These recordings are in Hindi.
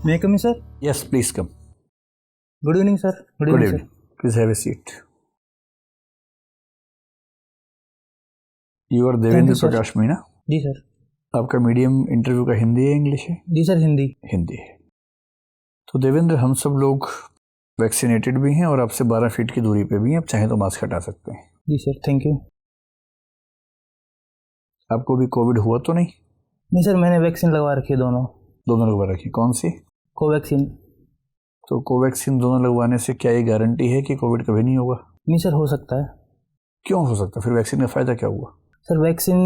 May I come in, sir? Yes, please come. Good evening, sir. Good evening. Please have a seat. You are Devendra Prakash Meena. जी सर. आपका मीडियम इंटरव्यू का हिंदी है इंग्लिश है? जी सर, हिंदी. हिंदी है. तो देवेंद्र, हम सब लोग वैक्सीनेटेड भी हैं और आपसे 12 फीट की दूरी पे भी हैं. आप चाहें तो मास्क हटा सकते हैं. जी सर, थैंक यू. आपको भी कोविड हुआ तो नहीं? नहीं सर, मैंने वैक्सीन लगवा रखी है दोनों लगवा रखी. कौन सी? कोवैक्सीन. तो कोवैक्सीन दोनों लगवाने से क्या ये गारंटी है कि कोविड कभी नहीं होगा? नहीं सर, हो सकता है. क्यों हो सकता है? फिर वैक्सीन का फ़ायदा क्या हुआ? सर, वैक्सीन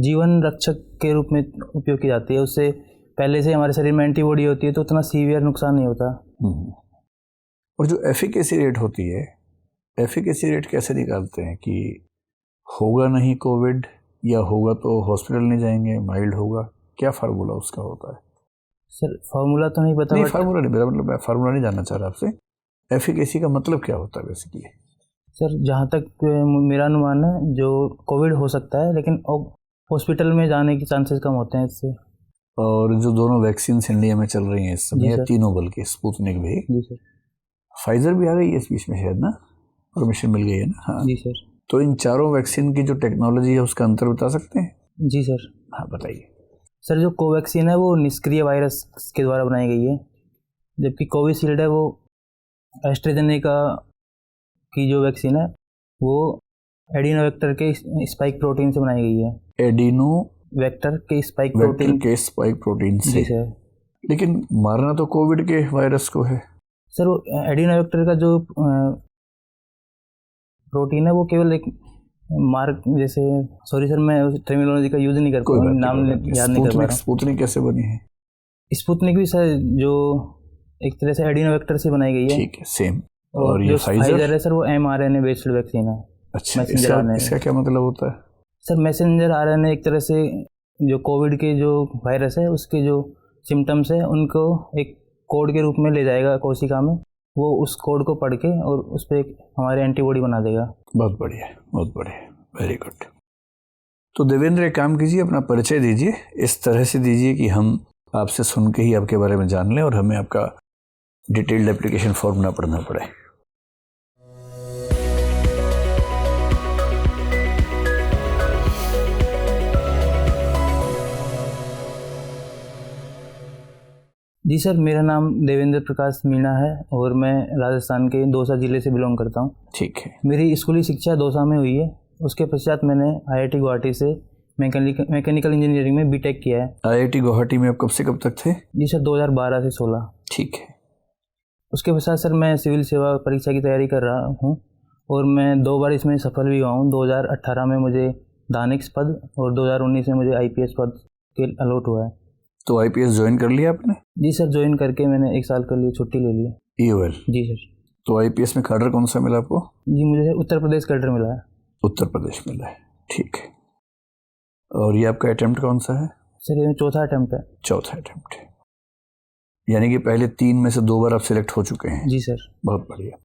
जीवन रक्षक के रूप में उपयोग की जाती है. उससे पहले से हमारे शरीर में एंटीबॉडी होती है तो उतना सीवियर नुकसान नहीं होता. और जो एफिकेसी रेट होती है, एफिकेसी रेट कैसे निकालते हैं कि होगा नहीं कोविड या होगा तो हॉस्पिटल नहीं जाएंगे, माइल्ड होगा? क्या फार्मूला उसका होता है? सर, फार्मूला तो नहीं पता. नहीं, फार्मूला नहीं, मेरा मतलब फार्मूला नहीं जानना चाह रहा आपसे. एफिकेसी का मतलब क्या होता है बेसिकली? सर, जहाँ तक मेरा अनुमान है, जो कोविड हो सकता है लेकिन हॉस्पिटल में जाने के चांसेस कम होते हैं इससे. और जो दोनों वैक्सीन इंडिया में चल रही हैं इस समय, तीनों बल्कि स्पुतनिक भी, जी सर, फाइजर भी आ गई है इस बीच में शायद ना, परमिशन मिल गई है ना? हाँ जी सर. तो इन चारों वैक्सीन की जो टेक्नोलॉजी है उसका अंतर बता सकते हैं? जी सर. हाँ बताइए. सर, जो कोवैक्सीन है वो निष्क्रिय वायरस के द्वारा बनाई गई है, जबकि कोविशील्ड है वो एस्ट्राजेनेका की जो वैक्सीन है वो एडिनोवेक्टर के स्पाइक प्रोटीन से बनाई गई है. एडिनोवेक्टर के स्पाइक प्रोटीन से. जी सर. लेकिन मारना तो कोविड के वायरस को है. सर, वो एडिनोवेक्टर का जो प्रोटीन है वो केवल एक मार्क जैसे, सॉरी सर मैं टर्मिनोलॉजी का यूज नहीं कर पाऊँ, नाम याद नहीं कर पा रहा. स्पुतनिक कैसे बनी है? स्पुतनिक भी सर जो एक तरह से एडिनोवेक्टर से बनाई गई है. ठीक है, सेम. और ये फाइजर है सर, वो mRNA बेस्ड वैक्सीन है. अच्छा, इसका क्या मतलब होता है? सर, मैसेंजर RNA एक तरह से जो कोविड के जो वायरस है उसके जो सिम्टम्स है उनको एक कोड के रूप में ले जाएगा कोशिका में. वो उस कोड को पढ़ के और उस पर हमारे एंटीबॉडी बना देगा. बहुत बढ़िया, बहुत बढ़िया, वेरी गुड. तो देवेंद्र, एक काम कीजिए, अपना परिचय दीजिए. इस तरह से दीजिए कि हम आपसे सुन के ही आपके बारे में जान लें और हमें आपका डिटेल्ड एप्लीकेशन फॉर्म ना पढ़ना पड़े. जी सर, मेरा नाम देवेंद्र प्रकाश मीणा है और मैं राजस्थान के दौसा ज़िले से बिलोंग करता हूँ. ठीक है. मेरी स्कूली शिक्षा दौसा में हुई है. उसके पश्चात मैंने IIT गुवाहाटी से मैकेनिकल इंजीनियरिंग में बीटेक किया है. IIT गुवाहाटी में आप कब से कब तक थे? जी सर, 2012 से 16. ठीक है. उसके पश्चात सर मैं सिविल सेवा परीक्षा की तैयारी कर रहा हूँ और मैं 2 बार इसमें सफल भी हुआ हूँ. 2018 में मुझे दानिक्स पद और 2019 में मुझे IPS पद के अलॉट हुआ है. तो IPS ज्वाइन कर लिया आपने? जी सर, ज्वाइन करके मैंने 1 साल के लिए छुट्टी ले ली है. EOL? जी सर. तो IPS में कैडर कौन सा मिला आपको? जी, मुझे उत्तर प्रदेश कैडर मिला है. उत्तर प्रदेश मिला है, ठीक है. और ये आपका अटेम्प्ट कौन सा है? सर, ये चौथा अटेम्प्ट है. चौथा अटेम्प्ट है, यानी कि पहले 3 में से 2 बार आप सिलेक्ट हो चुके हैं. जी सर. बहुत बढ़िया.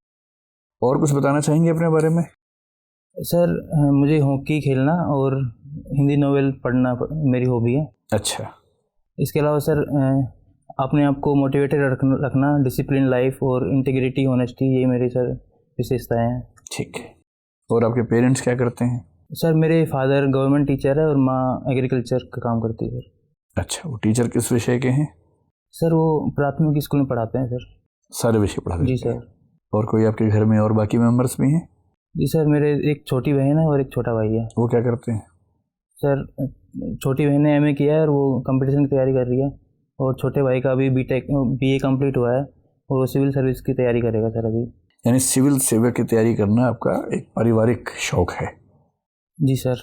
और कुछ बताना चाहेंगे अपने बारे में? सर, मुझे हॉकी खेलना और हिंदी नॉवेल पढ़ना मेरी हॉबी है. अच्छा. इसके अलावा सर अपने आप को मोटिवेटेड रखना, डिसिप्लिन लाइफ और इंटीग्रिटी, ऑनेस्टी, ये मेरी सर विशेषताएं हैं. ठीक है. और आपके पेरेंट्स क्या करते हैं? सर, मेरे फादर गवर्नमेंट टीचर है और माँ एग्रीकल्चर का काम करती है सर. अच्छा, वो टीचर किस विषय के हैं? सर, वो प्राथमिक स्कूल में पढ़ाते हैं सर. सारे विषय पढ़ाते हैं? जी सर. और कोई आपके घर में और बाकी मेंबर्स भी हैं? जी सर, मेरे एक छोटी बहन है और एक छोटा भाई है. वो क्या करते हैं? सर, छोटी बहन ने MA किया है और वो कंपटीशन की तैयारी कर रही है और छोटे भाई का अभी BA कंप्लीट हुआ है और वो सिविल सर्विस की तैयारी करेगा सर अभी. यानी सिविल सेवा की तैयारी करना आपका एक पारिवारिक शौक है? जी सर,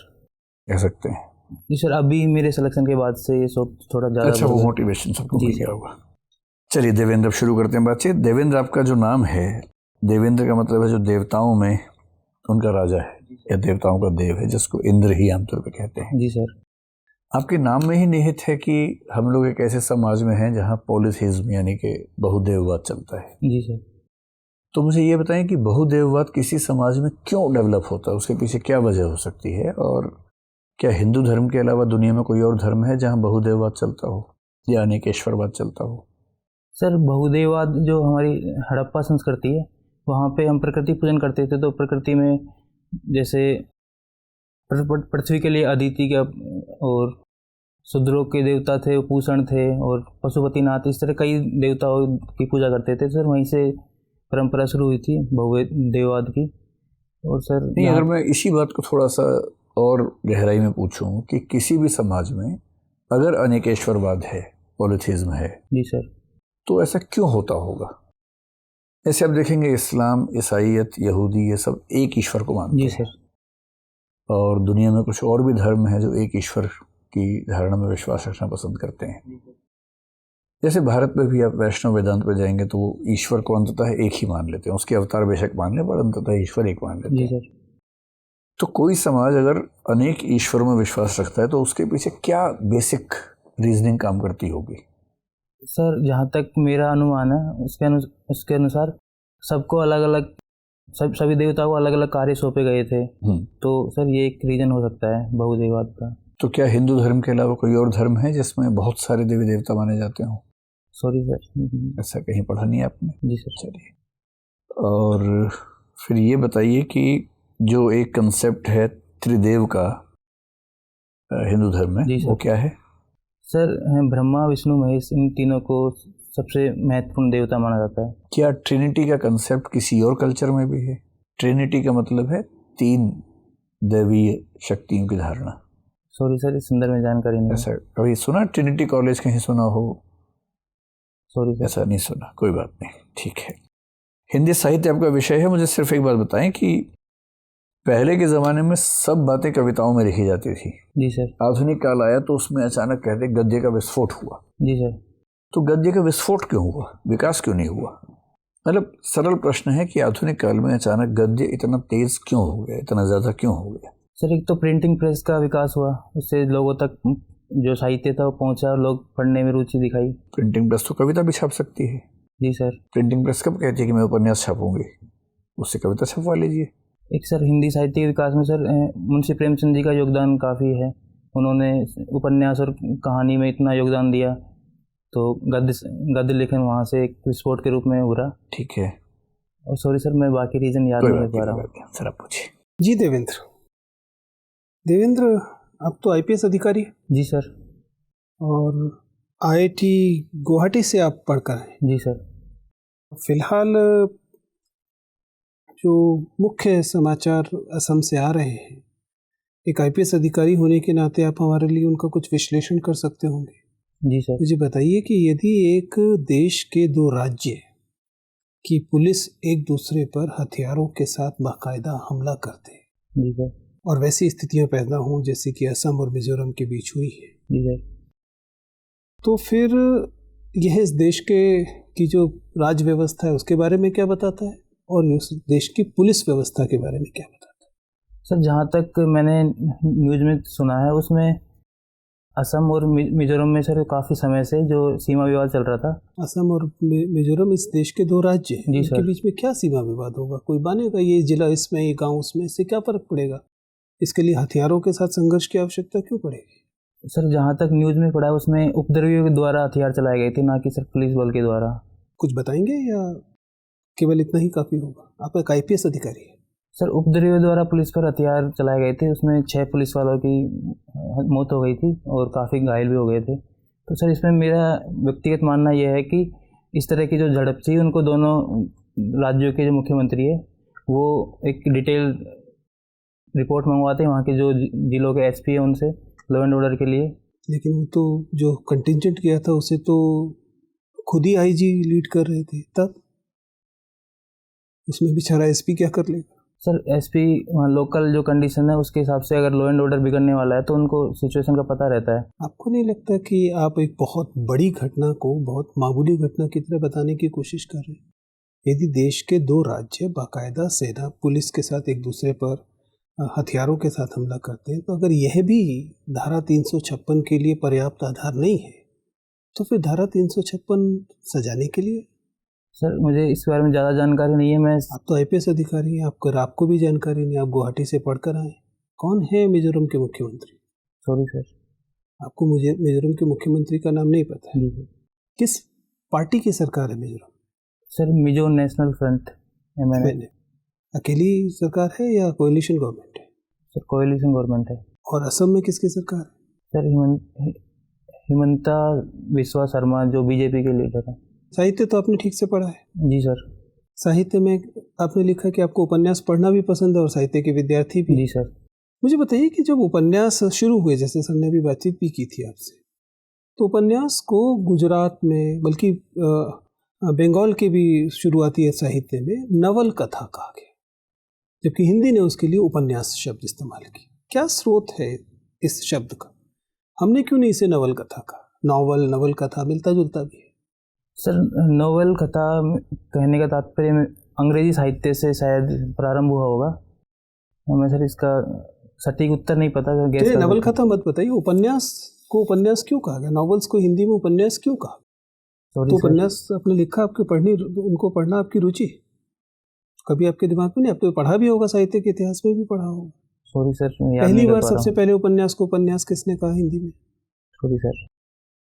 कह सकते हैं. जी सर, अभी मेरे सिलेक्शन के बाद से ये शौक थोड़ा ज़्यादा. अच्छा, वो मोटिवेशन सबको मिल गया होगा. चलिए देवेंद्र, अब शुरू करते हैं बातचीत. देवेंद्र, आपका जो नाम है, देवेंद्र का मतलब है जो देवताओं में उनका राजा है या देवताओं का देव है, जिसको इंद्र ही आमतौर पर कहते हैं. जी सर. आपके नाम में ही निहित है कि हम लोग एक ऐसे समाज में हैं जहाँ पॉलीथीज्म यानी कि बहुदेववाद चलता है. जी सर. तो मुझे ये बताएं कि बहुदेववाद किसी समाज में क्यों डेवलप होता है, उसके पीछे क्या वजह हो सकती है, और क्या हिंदू धर्म के अलावा दुनिया में कोई और धर्म है जहाँ बहुदेववाद चलता हो या अनेकेश्वरवाद चलता हो? सर बहुदेववाद जो हमारी हड़प्पा संस्कृति है, वहाँ पे हम प्रकृति पूजन करते थे। तो प्रकृति में जैसे पृथ्वी के लिए अदिति का, और शूद्रों के देवता थे पूषण थे, और पशुपतिनाथ, इस तरह कई देवताओं की पूजा करते थे सर। वहीं से परंपरा शुरू हुई थी बहुदेववाद की। और सर नहीं, अगर मैं इसी बात को थोड़ा सा और गहराई में पूछूं कि किसी भी समाज में अगर अनेकेश्वरवाद है, पॉलिथिज्म है, जी सर, तो ऐसा क्यों होता होगा? ऐसे आप देखेंगे इस्लाम, ईसाईयत, यहूदी, ये सब एक ईश्वर को मानते जी हैं। सर, और दुनिया में कुछ और भी धर्म हैं जो एक ईश्वर की धारणा में विश्वास रखना पसंद करते हैं। जैसे भारत में भी आप वैष्णव वेदांत पे जाएंगे तो वो ईश्वर को अंततः एक ही मान लेते हैं, उसके अवतार बेशक मान लें, पर अंततः ईश्वर एक मान लेते जी हैं। सर। तो कोई समाज अगर अनेक ईश्वरों में विश्वास रखता है तो उसके पीछे क्या बेसिक रीजनिंग काम करती होगी? सर जहाँ तक मेरा अनुमान है, उसके अनुसार सबको अलग अलग, सभी देवताओं को अलग अलग कार्य सौंपे गए थे। तो सर ये एक रीजन हो सकता है बहुदेववाद का। तो क्या हिंदू धर्म के अलावा कोई और धर्म है जिसमें बहुत सारे देवी देवता माने जाते हों? सॉरी सर, ऐसा कहीं पढ़ा नहीं आपने? जी सर। चलिए, और फिर ये बताइए कि जो एक कंसेप्ट है त्रिदेव का हिंदू धर्म में, वो क्या है? सर ब्रह्मा, विष्णु, महेश, इन तीनों को सबसे महत्वपूर्ण देवता माना जाता है। क्या ट्रिनिटी का कंसेप्ट किसी और कल्चर में भी है? ट्रिनिटी का मतलब है तीन दैवीय शक्तियों की धारणा। सॉरी सर, इस संदर्भ में जानकारी नहीं। ऐसा कभी सुना? ट्रिनिटी कॉलेज कहीं सुना हो? सॉरी सर, ऐसा नहीं सुना, कोई बात नहीं, ठीक है। हिंदी साहित्य आपका विषय है, मुझे सिर्फ एक बात बताएं कि पहले के ज़माने में सब बातें कविताओं में लिखी जाती थी। जी सर। आधुनिक काल आया तो उसमें अचानक कहते गद्य का विस्फोट हुआ। जी सर। तो गद्य का विस्फोट क्यों हुआ, विकास क्यों नहीं हुआ? मतलब सरल प्रश्न है कि आधुनिक काल में अचानक गद्य इतना तेज क्यों हो गया, इतना ज़्यादा क्यों हो गया? सर एक तो प्रिंटिंग प्रेस का विकास हुआ, उससे लोगों तक जो साहित्य था वो पहुंचा, लोग पढ़ने में रुचि दिखाई। प्रिंटिंग प्रेस तो कविता भी छाप सकती है। जी सर। प्रिंटिंग प्रेस कब कहती है कि मैं उपन्यास छापूंगी? उससे कविता छपवा लीजिए। एक सर हिंदी साहित्य के विकास में सर मुंशी प्रेमचंद जी का योगदान काफ़ी है। उन्होंने उपन्यास और कहानी में इतना योगदान दिया, तो गद्य लेखन वहाँ से एक विस्फोट के रूप में उभरा। ठीक है। और सॉरी सर, मैं बाकी रीजन याद नहीं कर पा रहा हूँ। सर आप पूछिए। जी देवेंद्र, आप तो आईपीएस अधिकारी। जी सर। और आईआईटी गुवाहाटी से आप पढ़कर आए। जी सर। फिलहाल जो मुख्य समाचार असम से आ रहे हैं, एक आईपीएस अधिकारी होने के नाते आप हमारे लिए उनका कुछ विश्लेषण कर सकते होंगे। जी सर। मुझे बताइए कि यदि एक देश के दो राज्य की पुलिस एक दूसरे पर हथियारों के साथ बाकायदा हमला करते, जी सर, और वैसी स्थितियां पैदा हों जैसे कि असम और मिजोरम के बीच हुई है, जी सर, तो फिर यह इस देश की जो राज्य व्यवस्था है उसके बारे में क्या बताता है, और उस देश की पुलिस व्यवस्था के बारे में क्या बताता है? सर जहाँ तक मैंने न्यूज़ में सुना है, उसमें असम और मिजोरम में सर काफ़ी समय से जो सीमा विवाद चल रहा था। असम और मिजोरम इस देश के दो राज्य हैं, इनके बीच में क्या सीमा विवाद होगा? कोई बनेगा ये जिला इसमें, ये गांव उसमें, इससे क्या फर्क पड़ेगा? इसके लिए हथियारों के साथ संघर्ष की आवश्यकता क्यों पड़ेगी? सर जहाँ तक न्यूज़ में पड़ा है उसमें उपद्रवियों के द्वारा हथियार चलाए गए थे, ना कि सर पुलिस बल के द्वारा। कुछ बताएंगे या केवल इतना ही काफ़ी होगा? आप एक आईपीएस अधिकारी है। सर उपद्रवियों द्वारा पुलिस पर हथियार चलाए गए थे, उसमें 6 पुलिस वालों की मौत हो गई थी और काफ़ी घायल भी हो गए थे। तो सर इसमें मेरा व्यक्तिगत मानना यह है कि इस तरह की जो झड़प थी, उनको दोनों राज्यों के जो मुख्यमंत्री है वो एक डिटेल रिपोर्ट मंगवाते हैं वहाँ के जो जिलों के एसपी है उनसे, लॉ एंड ऑर्डर के लिए। लेकिन वो तो जो कंटिंजेंट किया था उसे तो खुद ही आईजी लीड कर रहे थे, तब उसमें बेचारा एसपी क्या कर लेगा? सर एसपी वहाँ लोकल जो कंडीशन है उसके हिसाब से अगर लॉ एंड ऑर्डर बिगड़ने वाला है तो उनको सिचुएशन का पता रहता है। आपको नहीं लगता कि आप एक बहुत बड़ी घटना को बहुत मामूली घटना की तरह बताने की कोशिश कर रहे हैं? यदि देश के दो राज्य बाकायदा सेना पुलिस के साथ एक दूसरे पर हथियारों के साथ हमला करते हैं, तो अगर यह भी धारा 356 के लिए पर्याप्त आधार नहीं है, तो फिर धारा 356 सजाने के लिए? सर मुझे इस बारे में ज़्यादा जानकारी नहीं है। मैं आप तो आईपीएस अधिकारी हैं, आपको भी जानकारी नहीं, आप गुवाहाटी से पढ़कर आए। कौन है मिजोरम के मुख्यमंत्री? सॉरी सर, आपको मुझे मिजोरम के मुख्यमंत्री का नाम नहीं पता है? जी सर। किस पार्टी की सरकार है Mizoram? Sir Mizo national front MNF। अकेली सरकार है या कोएलिशन गवर्नमेंट है? सर कोएलिशन गवर्नमेंट है। और असम में किसकी सरकार है? सर हिमंता बिस्वा शर्मा जो बीजेपी के लीडर है। साहित्य तो आपने ठीक से पढ़ा है? जी सर। साहित्य में आपने लिखा कि आपको उपन्यास पढ़ना भी पसंद है और साहित्य के विद्यार्थी भी। जी सर। मुझे बताइए कि जब उपन्यास शुरू हुए, जैसे सर ने अभी बातचीत भी की थी आपसे, तो उपन्यास को गुजरात में बल्कि बंगाल के भी शुरुआती साहित्य में नवल कथा कहा गया, जबकि हिंदी ने उसके लिए उपन्यास शब्द इस्तेमाल किया। क्या स्रोत है इस शब्द का? हमने क्यों नहीं इसे नवल कथा कहा? नॉवल, नवल कथा मिलता जुलता भी है। सर नोवेल कथा कहने का तात्पर्य अंग्रेजी साहित्य से शायद प्रारंभ हुआ होगा। हमें सर इसका सटीक उत्तर नहीं पता। नवल कथा मत बताइए, उपन्यास को उपन्यास क्यों कहा गया? नॉवेल्स को हिंदी में उपन्यास क्यों कहा? तो उपन्यास आपने लिखा, आपके उनको पढ़ना आपकी रुचि कभी आपके दिमाग में नहीं? आपने पढ़ा भी होगा, साहित्य के इतिहास में भी पढ़ा होगा। सॉरी सर, पहली बार सबसे पहले उपन्यास को उपन्यास किसने कहा हिंदी में? Sorry sir.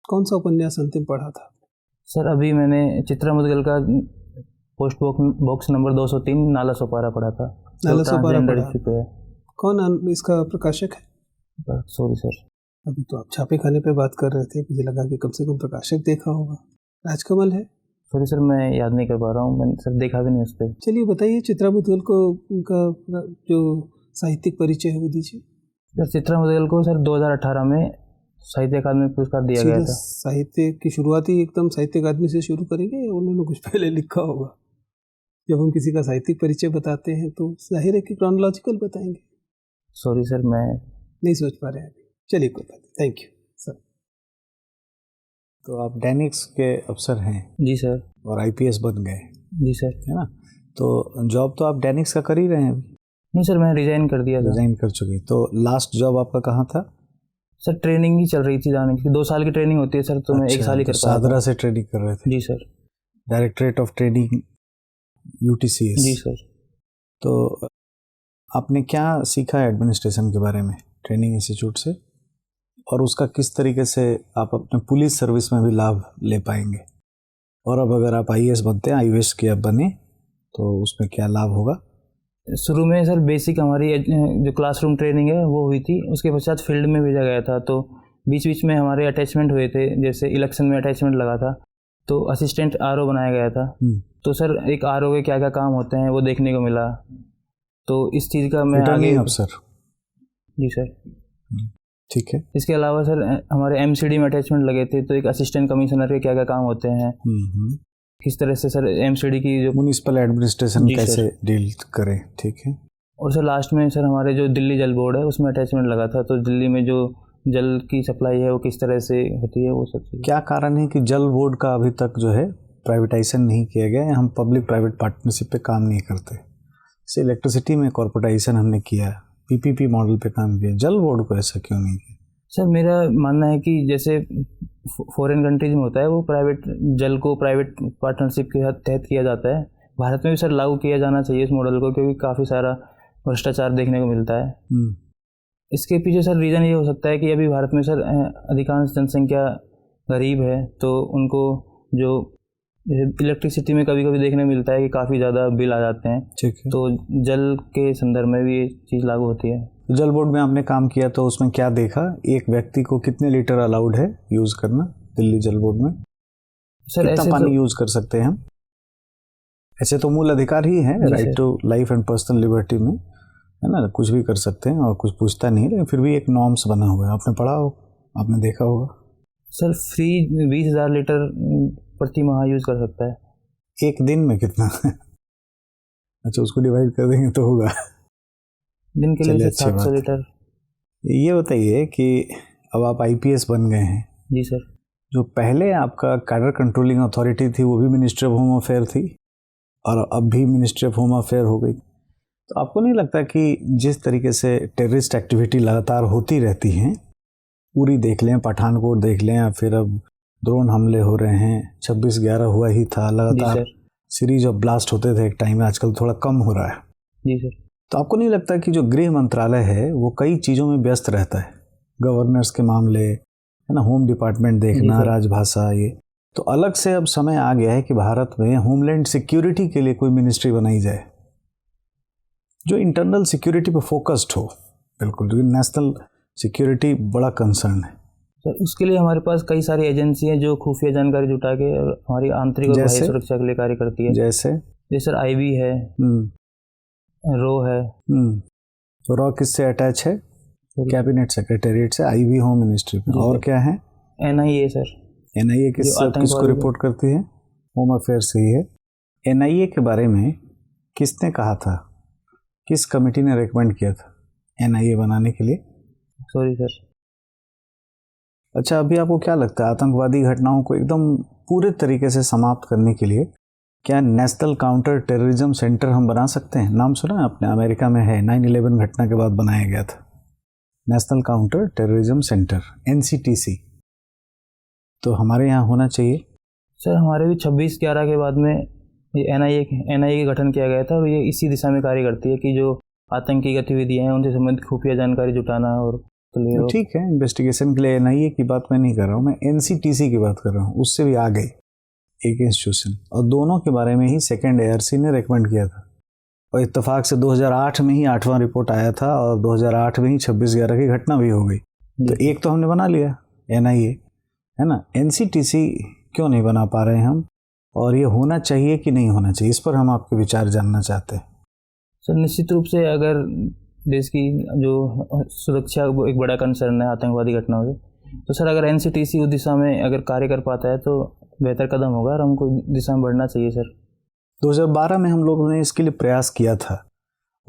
कौन सा उपन्यास अंतिम पढ़ा था? सर अभी मैंने चित्रा मुदगल का post box number 203 Nala Sopara पढ़ा था। नाला सोपारा पढ़ा। कौन इसका प्रकाशक है? Sorry sir. अभी तो आप छापे खाने पे बात कर रहे थे, मुझे लगा कि कम से कम प्रकाशक देखा होगा। राजकमल है? सॉरी सर, मैं याद नहीं कर पा रहा हूँ, मैंने सर देखा भी नहीं उस पर। चलिए बताइए, चित्रा मुदगल को उनका जो साहित्यिक परिचय है वो दीजिए। सर चित्रा मुदगल को सर 2018 में साहित्य अकादमी पुरस्कार दिया गया था। साहित्य की शुरुआती एकदम साहित्य अकादमी से शुरू करेंगे या उन्होंने कुछ पहले लिखा होगा? जब हम किसी का साहित्यिक परिचय बताते हैं तो जाहिर है कि क्रोनोलॉजिकल बताएंगे। सॉरी सर, मैं नहीं सोच पा रहे हैं। चलिए कोई बात नहीं, थैंक यू सर। तो आप दैनिक्स के अफसर हैं? जी सर। और IPS बन गए? जी सर। है ना? तो जॉब तो आप दैनिक्स का कर ही रहे हैं अभी? नहीं सर, मैं रिजाइन कर दिया था। रिजाइन कर चुके। तो लास्ट जॉब आपका कहाँ था? सर ट्रेनिंग ही चल रही थी जाने की, 2 साल की ट्रेनिंग होती है सर, तो मैं 1 साल ही कर पाया। सादरा से ट्रेनिंग कर रहे थे? जी sir. Directorate of training UTCS? जी सर। तो आपने क्या सीखा है एडमिनिस्ट्रेशन के बारे में ट्रेनिंग इंस्टीट्यूट से, और उसका किस तरीके से आप अपने पुलिस सर्विस में भी लाभ ले पाएंगे? और अब अगर आप IAS बनते हैं, IAS के अब बने, तो उसमें क्या लाभ होगा? शुरू में सर बेसिक हमारी जो क्लासरूम ट्रेनिंग है वो हुई थी, उसके पश्चात फील्ड में भेजा गया था। तो बीच बीच में हमारे अटैचमेंट हुए थे, जैसे इलेक्शन में अटैचमेंट लगा था तो असिस्टेंट RO बनाया गया था। तो सर एक RO के क्या क्या काम होते हैं वो देखने को मिला, तो इस चीज़ का मैं आगे अफसर। जी सर। ठीक है। इसके अलावा सर हमारे MCD में अटैचमेंट लगे थे, तो एक असिस्टेंट कमिश्नर के क्या क्या काम होते हैं, किस तरह से सर MCD की जो म्युनिसिपल एडमिनिस्ट्रेशन कैसे डील करें। ठीक है। और सर लास्ट में सर हमारे जो दिल्ली जल बोर्ड है उसमें अटैचमेंट लगा था, तो दिल्ली में जो जल की सप्लाई है वो किस तरह से होती है, वो सब चीज़। क्या कारण है कि जल बोर्ड का अभी तक जो है प्राइवेटाइजेशन नहीं किया गया, हम पब्लिक प्राइवेट पार्टनरशिप पे काम नहीं करते? जैसे इलेक्ट्रिसिटी में कॉर्पोरेटाइजेशन हमने किया, PPP मॉडल पे काम किया, जल बोर्ड को ऐसा क्यों नहीं किया? सर मेरा मानना है कि जैसे फॉरेन कंट्रीज में होता है वो प्राइवेट जल को प्राइवेट पार्टनरशिप के तहत किया जाता है, भारत में भी सर लागू किया जाना चाहिए इस मॉडल को, क्योंकि काफ़ी सारा भ्रष्टाचार देखने को मिलता है। इसके पीछे सर रीज़न ये हो सकता है कि अभी भारत में सर अधिकांश जनसंख्या गरीब है, तो उनको जो इलेक्ट्रिसिटी में कभी कभी देखने मिलता है कि काफ़ी ज़्यादा बिल आ जाते हैं। ठीक है। तो जल के संदर्भ में भी ये चीज़ लागू होती है। जल बोर्ड में आपने काम किया तो उसमें क्या देखा? एक व्यक्ति को कितने लीटर अलाउड है यूज़ करना दिल्ली जल बोर्ड में? सर कितना पानी यूज़ कर सकते हैं हम? ऐसे तो मूल अधिकार ही है, right to life and personal liberty में, है ना, कुछ भी कर सकते हैं और कुछ पूछता नहीं, लेकिन फिर भी एक नॉर्म्स बना हुआ है। आपने पढ़ा हो, आपने देखा होगा। सर फ्री 20,000 लीटर प्रति माह यूज़ कर सकता है। एक दिन में कितना? अच्छा, उसको डिवाइड कर देंगे तो होगा दिन के लिए 700 लीटर। ये बताइए कि अब आप IPS बन गए हैं। जी सर। जो पहले आपका कैडर कंट्रोलिंग अथॉरिटी थी वो भी मिनिस्ट्री ऑफ होम अफेयर थी, और अब भी मिनिस्ट्री ऑफ होम अफेयर हो गई। तो आपको नहीं लगता कि जिस तरीके से टेररिस्ट एक्टिविटी लगातार होती रहती हैं, पूरी देख लें, पठानकोट देख लें, या फिर अब ड्रोन हमले हो रहे हैं, 26/11 हुआ ही था, लगातार सीरीज ऑफ ब्लास्ट होते थे एक टाइम में, आजकल थोड़ा कम हो रहा है। जी सर। तो आपको नहीं लगता कि जो गृह मंत्रालय है वो कई चीज़ों में व्यस्त रहता है, गवर्नर्स के मामले, है ना, होम डिपार्टमेंट देखना, राजभाषा, ये, तो अलग से अब समय आ गया है कि भारत में होमलैंड सिक्योरिटी के लिए कोई मिनिस्ट्री बनाई जाए जो इंटरनल सिक्योरिटी पर फोकस्ड हो। बिल्कुल, क्योंकि नेशनल सिक्योरिटी बड़ा कंसर्न है। सर उसके लिए हमारे पास कई सारी एजेंसी हैं जो खुफिया जानकारी जुटा के और हमारी आंतरिक और बाह्य सुरक्षा के लिए कार्य करती है। जैसे सर आईबी है, रो है। तो रॉ किससे अटैच है? कैबिनेट सेक्रेटेरिएट से, आईबी होम मिनिस्ट्री में। और क्या है? NIA sir. एनआईए किसको रिपोर्ट करती है? होम अफेयर्स ही है। एनआईए के बारे में किसने कहा था, किस कमेटी ने रेकमेंड किया था एनआईए बनाने के लिए? Sorry sir. अच्छा, अभी आपको क्या लगता है आतंकवादी घटनाओं को एकदम पूरे तरीके से समाप्त करने के लिए क्या नेशनल काउंटर टेररिज्म सेंटर हम बना सकते हैं? नाम सुना है आपने? अमेरिका में है, 9/11 घटना के बाद बनाया गया था national counter terrorism centre, NCTC। तो हमारे यहाँ होना चाहिए। सर हमारे भी 26/11 के बाद में ये एनआईए का गठन किया गया था और ये इसी दिशा में कार्य करती है कि जो आतंकी गतिविधियां हैं उनसे संबंधित खुफिया जानकारी जुटाना। और तो ठीक है, इन्वेस्टिगेशन के लिए एनआईए की बात मैं नहीं कर रहा हूँ, मैं NCTC की बात कर रहा हूँ। उससे भी आगे एक इंस्टीट्यूशन, और दोनों के बारे में ही सेकेंड ARC ने रेकमेंड किया था। और इत्तेफाक से 2008 में ही 8वां रिपोर्ट आया था और 2008 में ही 26/11 की घटना भी हो गई। तो एक तो हमने बना लिया एनआईए, है ना। NCTC क्यों नहीं बना पा रहे हैं हम, और ये होना चाहिए कि नहीं होना चाहिए, इस पर हम आपके विचार जानना चाहते हैं। सर निश्चित रूप से अगर देश की जो सुरक्षा एक बड़ा कंसर्न है आतंकवादी घटनाओं से, तो सर अगर NCTC उस दिशा में अगर कार्य कर पाता है तो बेहतर कदम होगा और हमको दिशा में बढ़ना चाहिए सर। 2012 में हम लोगों ने इसके लिए प्रयास किया था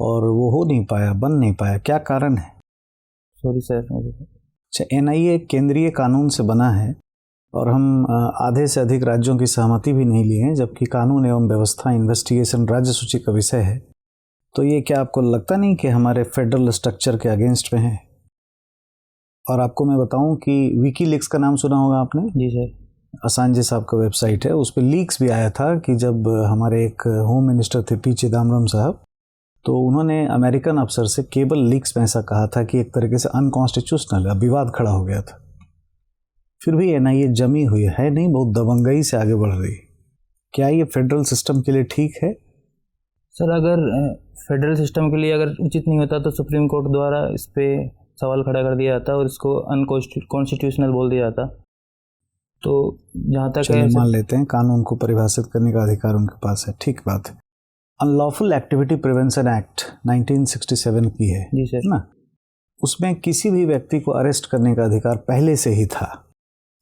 और वो हो नहीं पाया, बन नहीं पाया, क्या कारण है? Sorry sir. अच्छा, एनआईए एक केंद्रीय कानून से बना है और हम आधे से अधिक राज्यों की सहमति भी नहीं ली है, जबकि कानून एवं व्यवस्था इन्वेस्टिगेशन राज्य सूची का विषय है। तो ये क्या आपको लगता नहीं कि हमारे फेडरल स्ट्रक्चर के अगेंस्ट में है? और आपको मैं बताऊं कि विकीलीक्स का नाम सुना होगा आपने? जी सर। असांजे साहब का वेबसाइट है, उस पर लीक्स भी आया था कि जब हमारे एक होम मिनिस्टर थे पी चिदम्बरम साहब, तो उन्होंने अमेरिकन अफसर से केबल लीक्स में ऐसा कहा था कि एक तरीके से अनकॉन्स्टिट्यूशनल है, विवाद खड़ा हो गया था। फिर भी एनआईए जमी हुई है नहीं, बहुत दबंगई से आगे बढ़ रही। क्या ये फेडरल सिस्टम के लिए ठीक है? सर अगर फेडरल सिस्टम के लिए अगर उचित नहीं होता तो सुप्रीम कोर्ट द्वारा इस पे सवाल खड़ा कर दिया जाता और इसको अनकॉन्स्टिट्यूशनल बोल दिया जाता। तो जहाँ तक है, मान लेते हैं कानून को परिभाषित करने का अधिकार उनके पास है, ठीक बात है। अनलॉफुल एक्टिविटी प्रिवेंशन एक्ट 1967 की है जी सर ना, उसमें किसी भी व्यक्ति को अरेस्ट करने का अधिकार पहले से ही था,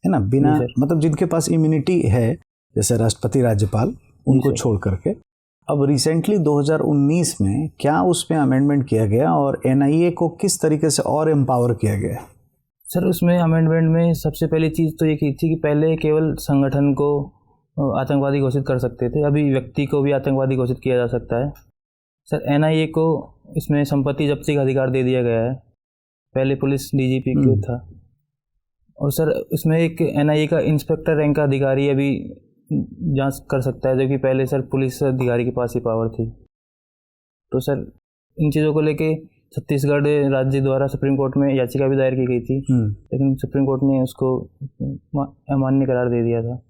है ना, बिना मतलब जिनके पास इम्यूनिटी है जैसे राष्ट्रपति राज्यपाल, उनको छोड़ करके। अब रिसेंटली 2019 में क्या उसमें अमेंडमेंट किया गया और एनआईए को किस तरीके से और एम्पावर किया गया? सर उसमें अमेंडमेंट में सबसे पहली चीज़ तो ये की थी कि पहले केवल संगठन को आतंकवादी घोषित कर सकते थे, अभी व्यक्ति को भी आतंकवादी घोषित किया जा सकता है। सर एनआईए को इसमें संपत्ति जब्ती का अधिकार दे दिया गया है, पहले पुलिस डीजीपी को था। और सर इसमें एक एनआईए का इंस्पेक्टर रैंक का अधिकारी अभी जांच कर सकता है, जो कि पहले सर पुलिस अधिकारी के पास ही पावर थी। तो सर इन चीज़ों को लेके छत्तीसगढ़ राज्य द्वारा सुप्रीम कोर्ट में याचिका भी दायर की गई थी, लेकिन सुप्रीम कोर्ट ने उसको अमान्य करार दे दिया था।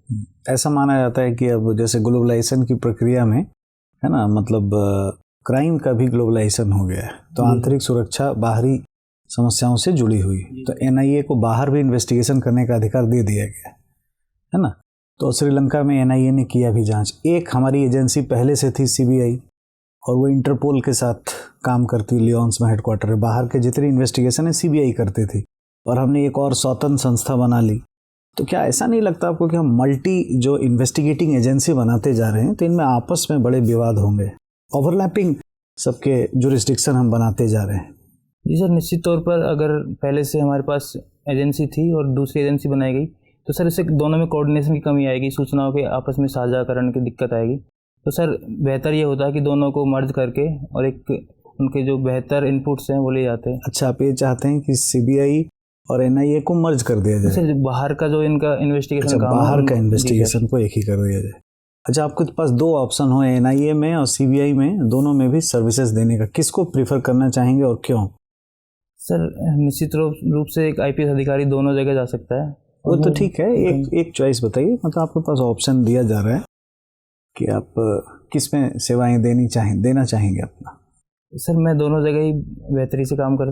ऐसा माना जाता है कि अब जैसे ग्लोबलाइजेशन की प्रक्रिया में, है ना, मतलब क्राइम का भी ग्लोबलाइजेशन हो गया है, तो आंतरिक सुरक्षा बाहरी समस्याओं से जुड़ी हुई, तो एनआईए को बाहर भी इन्वेस्टिगेशन करने का अधिकार दे दिया गया है ना। तो श्रीलंका में एनआईए ने किया भी जांच। एक हमारी एजेंसी पहले से थी सीबीआई, और वो इंटरपोल के साथ काम करती, लियोन्स में हेडक्वार्टर है। बाहर के जितनी इन्वेस्टिगेशन है सीबीआई करती थी, और हमने एक और स्वतंत्र संस्था बना ली। तो क्या ऐसा नहीं लगता आपको कि हम मल्टी जो इन्वेस्टिगेटिंग एजेंसी बनाते जा रहे हैं तो इनमें आपस में बड़े विवाद होंगे, ओवरलैपिंग सबके जुरिस्डिक्शन हम बनाते जा रहे हैं? जी सर, निश्चित तौर पर अगर पहले से हमारे पास एजेंसी थी और दूसरी एजेंसी बनाई गई तो सर इससे दोनों में कोऑर्डिनेशन की कमी आएगी, सूचनाओं के आपस में साझाकरण की दिक्कत आएगी। तो सर बेहतर ये होता है कि दोनों को मर्ज करके और एक उनके जो बेहतर इनपुट्स हैं वो ले जाते हैं। अच्छा, आप ये चाहते हैं कि सीबीआई और एनआईए को मर्ज कर दिया जाए? सर बाहर का जो इनका इन्वेस्टिगेशन अच्छा, बाहर का इन्वेस्टिगेशन को एक ही कर दिया जाए। अच्छा, आपके पास दो ऑप्शन हो, एनआईए में और सीबीआई में, दोनों में भी सर्विसेज देने का, किसको प्रीफर करना चाहेंगे और क्यों? सर निश्चित रूप से एक आईपीएस अधिकारी दोनों जगह जा सकता है, वो तो ठीक है, एक चॉइस बताइए, मतलब आपके पास ऑप्शन दिया जा रहा है कि आप किस में सेवाएं देना चाहेंगे अपना। सर मैं दोनों जगह ही बेहतरी से काम कर,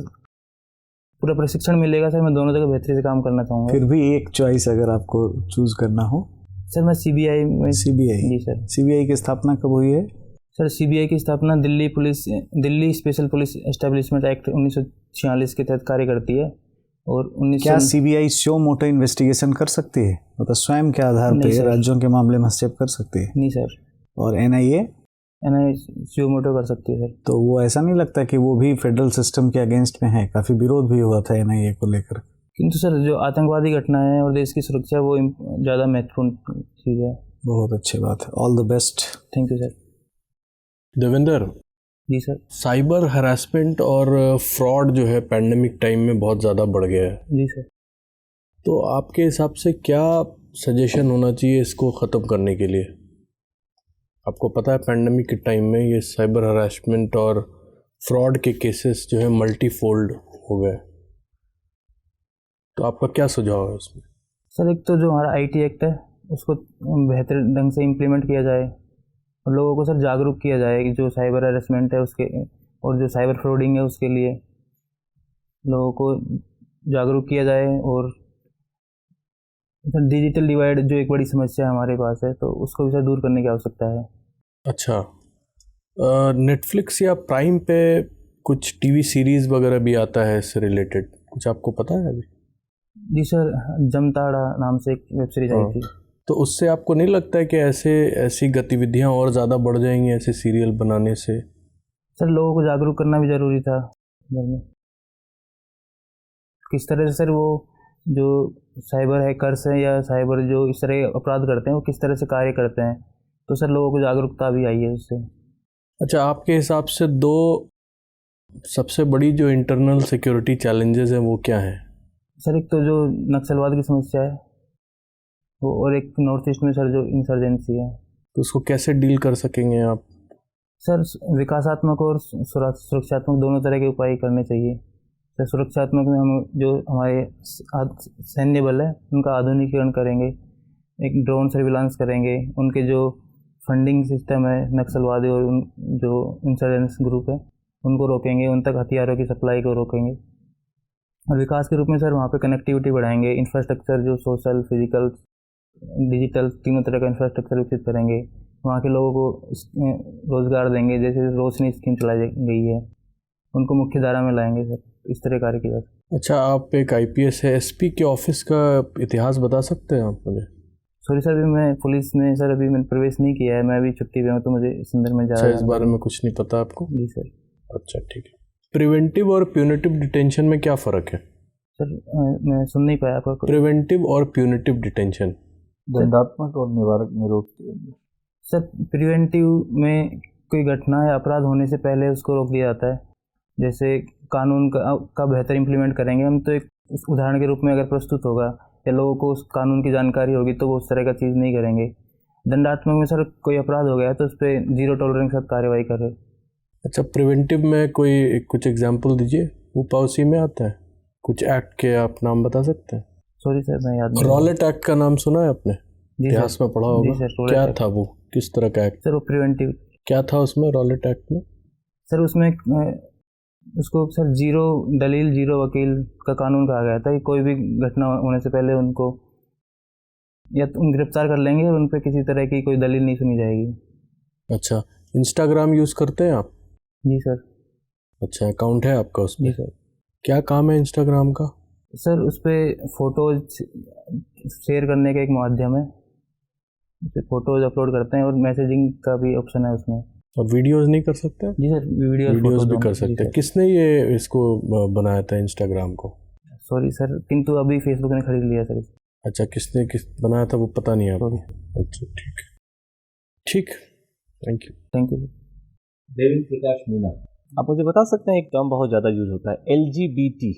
पूरा प्रशिक्षण मिलेगा सर, मैं दोनों जगह बेहतरी से काम करना चाहूँगा। फिर भी एक चॉइस अगर आपको चूज करना हो। सर मैं सीबीआई में। सीबीआई? जी सर। सीबीआई की स्थापना कब हुई है? सर सीबीआई की स्थापना Delhi special police establishment act 1946 के तहत कार्य करती है। और क्या सीबीआई स्यो मोटो इन्वेस्टिगेशन कर सकती है, मतलब स्वयं के आधार पर राज्यों के मामले में हस्तक्षेप कर सकती है? नहीं सर। और एनआईए स्यो मोटो कर सकती है सर। तो वो ऐसा नहीं लगता कि वो भी फेडरल सिस्टम के अगेंस्ट में है? काफ़ी विरोध भी हुआ था एनआईए को लेकर। किंतु सर जो आतंकवादी घटनाएं और देश की सुरक्षा वो ज़्यादा महत्वपूर्ण चीज़ है। बहुत अच्छी बात है, all the best. Thank you sir. Devendra ji sir. Cyber harassment और फ्रॉड जो है पैंडेमिक टाइम में बहुत ज़्यादा बढ़ गया है। जी सर। तो आपके हिसाब से क्या सजेशन होना चाहिए इसको ख़त्म करने के लिए? आपको पता है पैंडेमिक के टाइम में ये साइबर हरासमेंट और फ्रॉड के केसेस जो है मल्टीफोल्ड हो गए, तो आपका क्या सुझाव है उसमें? सर एक तो जो हमारा आईटी एक्ट है उसको बेहतर ढंग से इम्प्लीमेंट किया जाए और लोगों को सर जागरूक किया जाए कि जो साइबर हरासमेंट है उसके और जो साइबर फ्रॉडिंग है उसके लिए लोगों को जागरूक किया जाए। और सर डिजिटल डिवाइड जो एक बड़ी समस्या हमारे पास है तो उसको भी सर दूर करने की आवश्यकता है। अच्छा, नेटफ्लिक्स या प्राइम पे कुछ टीवी सीरीज़ वगैरह भी आता है इससे रिलेटेड, कुछ आपको पता है अभी? जी सर, जमताड़ा नाम से एक वेब सीरीज आई थी। तो उससे आपको नहीं लगता है कि ऐसी गतिविधियां और ज़्यादा बढ़ जाएंगी ऐसे सीरियल बनाने से? सर लोगों को जागरूक करना भी ज़रूरी था घर में। किस तरह से सर वो जो साइबर हैकर्स हैं या साइबर जो इस तरह के अपराध करते हैं वो किस तरह से कार्य करते हैं, तो सर लोगों को जागरूकता भी आई है उससे। अच्छा, आपके हिसाब से दो सबसे बड़ी जो इंटरनल सिक्योरिटी चैलेंजेस हैं वो क्या हैं? सर एक तो जो नक्सलवाद की समस्या है वो, और एक नॉर्थ ईस्ट में सर जो इंसर्जेंसी है, तो उसको कैसे डील कर सकेंगे आप? सर विकासात्मक और सुरक्षात्मक दोनों तरह के उपाय करने चाहिए। सर सुरक्षात्मक में हम जो हमारे सैन्य बल है उनका आधुनिकीकरण करेंगे, एक ड्रोन सर्विलांस करेंगे, उनके जो फंडिंग सिस्टम है नक्सलवादी और जो इंसर्जेंस ग्रुप है उनको रोकेंगे, उन तक हथियारों की सप्लाई को रोकेंगे। और विकास के रूप में सर वहाँ पे कनेक्टिविटी बढ़ाएंगे, इंफ्रास्ट्रक्चर जो सोशल फिजिकल डिजिटल तीनों तरह का इंफ्रास्ट्रक्चर विकसित करेंगे, वहाँ के लोगों को रोज़गार देंगे, जैसे रोशनी स्कीम चलाई गई है उनको मुख्य धारा में लाएंगे सर, इस तरह कार्य किया। अच्छा, आप एक आईपीएस है, एसपी के ऑफिस का इतिहास बता सकते हैं आप मुझे? सॉरी सर, अभी मैं पुलिस में सर अभी मैंने प्रवेश नहीं किया है, मैं अभी छुट्टी पे हूँ तो मुझे इस संदर्भ में अच्छा, इस बारे में कुछ नहीं पता आपको? जी सर। अच्छा ठीक है। प्रिवेंटिव और प्यूनिटिव डिटेंशन में क्या फ़र्क है? सर मैं सुन नहीं पाया आपका। प्रिवेंटिव और प्यूनिटिव डिटेंशन। दंडात्मक और निवारक निरोध। सर प्रिवेंटिव में कोई घटना या अपराध होने से पहले उसको रोक दिया जाता है, जैसे कानून का बेहतर इम्प्लीमेंट करेंगे हम, तो एक उस उदाहरण के रूप में अगर प्रस्तुत होगा या लोगों को उस कानून की जानकारी होगी तो वो उस तरह का चीज़ नहीं करेंगे। दंडात्मक में सर कोई अपराध हो गया है तो उस पर 0 टॉलरेंस के साथ कार्रवाई करे। अच्छा, प्रिवेंटिव में कुछ एग्जांपल दीजिए, वो पॉलिसी में आता है, कुछ एक्ट के आप नाम बता सकते हैं? सॉरी सर मैं याद नहीं। रॉलेट एक्ट का नाम सुना है आपने? इतिहास में पढ़ा होगा। क्या था वो, किस तरह का एक्ट? सर वो प्रिवेंटिव। क्या था उसमें रॉलेट एक्ट में? सर उसमें उसको सर 0 दलील 0 वकील का कानून कहा गया था कि कोई भी घटना होने से पहले उनको या तो गिरफ्तार कर लेंगे और उन पर किसी तरह की कोई दलील नहीं सुनी जाएगी। अच्छा, इंस्टाग्राम यूज़ करते हैं आप? जी सर। अच्छा, अकाउंट है आपका उसमें? जी सर। क्या काम है इंस्टाग्राम का? सर उस पर फोटोज शेयर करने का एक माध्यम है, उस पर फोटोज अपलोड करते हैं और मैसेजिंग का भी ऑप्शन है उसमें। और वीडियोस नहीं कर सकते? जी सर, वीडियोस भी कर सकते हैं। किसने ये इसको बनाया था इंस्टाग्राम को? सॉरी सर, किंतु अभी फेसबुक ने खरीद लिया सर। अच्छा, किसने बनाया था वो पता नहीं है आपको? अच्छा ठीक है, ठीक, thank you. Thank you. Devendra Prakash Meena, आप मुझे बता सकते हैं, एक टर्म बहुत ज़्यादा यूज होता है LGBT,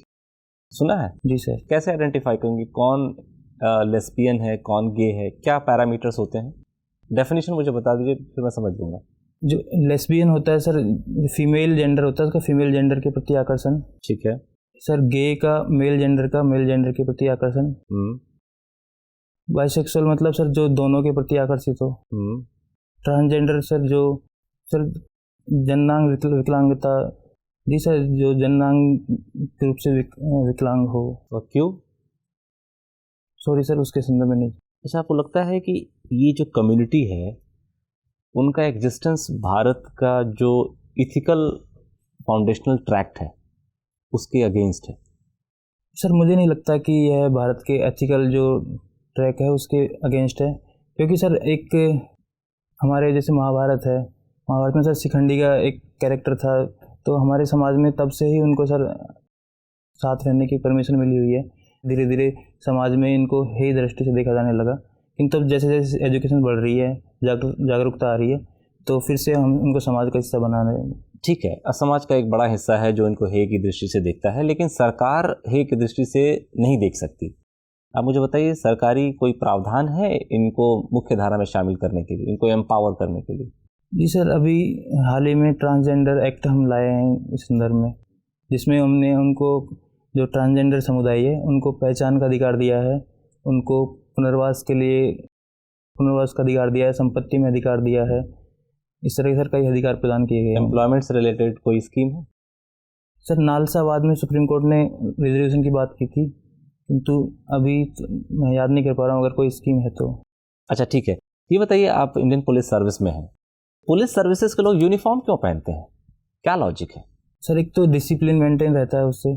सुना है? जी सर। कैसे आइडेंटिफाई करेंगे कौन लेस्बियन है कौन गे है, क्या पैरामीटर्स होते हैं? डेफिनेशन मुझे बता दीजिए फिर मैं समझ लूँगा। जो लेस्बियन होता है सर, फीमेल जेंडर होता है उसका फीमेल जेंडर के प्रति आकर्षण। ठीक है सर गे का मेल जेंडर के प्रति आकर्षण। बाइसेक्सुअल मतलब सर जो दोनों के प्रति आकर्षित हो। ट्रांसजेंडर सर जो सर जननांग विकलांगता, जी सर जो जननांग रूप से विकलांग हो। और क्यों? सॉरी सर उसके संदर्भ में नहीं। अच्छा, आपको लगता है कि ये जो कम्युनिटी है उनका एग्जिस्टेंस भारत का जो इथिकल फाउंडेशनल ट्रैक्ट है उसके अगेंस्ट है? सर मुझे नहीं लगता कि यह भारत के एथिकल जो ट्रैक है उसके अगेंस्ट है, क्योंकि सर एक हमारे जैसे महाभारत है, महाभारत में सर शिखंडी का एक कैरेक्टर था, तो हमारे समाज में तब से ही उनको सर साथ रहने की परमिशन मिली हुई है। धीरे धीरे समाज में इनको हे दृष्टि से देखा जाने लगा, किंतु तब जैसे जैसे एजुकेशन बढ़ रही है, जागरूकता आ रही है, तो फिर से हम उनको समाज का हिस्सा बना रहे हैं। ठीक है, समाज का एक बड़ा हिस्सा है जो इनको हे की दृष्टि से देखता है, लेकिन सरकार हे की दृष्टि से नहीं देख सकती। आप मुझे बताइए, सरकारी कोई प्रावधान है इनको मुख्य धारा में शामिल करने के लिए, इनको एम्पावर करने के लिए? जी सर, अभी हाल ही में ट्रांसजेंडर एक्ट हम लाए हैं इस संदर्भ में, जिसमें हमने उनको जो ट्रांसजेंडर समुदाय है उनको पहचान का अधिकार दिया है, उनको पुनर्वास के लिए पुनर्वास का अधिकार दिया है, संपत्ति में अधिकार दिया है, इस तरह के सर कई अधिकार प्रदान किए गए हैं। एम्प्लॉयमेंट से रिलेटेड कोई स्कीम है? सर नालसाबाद में सुप्रीम कोर्ट ने रिजर्वेशन की बात की थी, किंतु अभी मैं याद नहीं कर पा रहा हूँ, अगर कोई स्कीम है तो। अच्छा ठीक है, ये बताइए, आप इंडियन पुलिस सर्विस में हैं, पुलिस सर्विसेज के लोग यूनिफॉर्म क्यों पहनते हैं, क्या लॉजिक है? सर एक तो डिसिप्लिन मेंटेन रहता है उससे।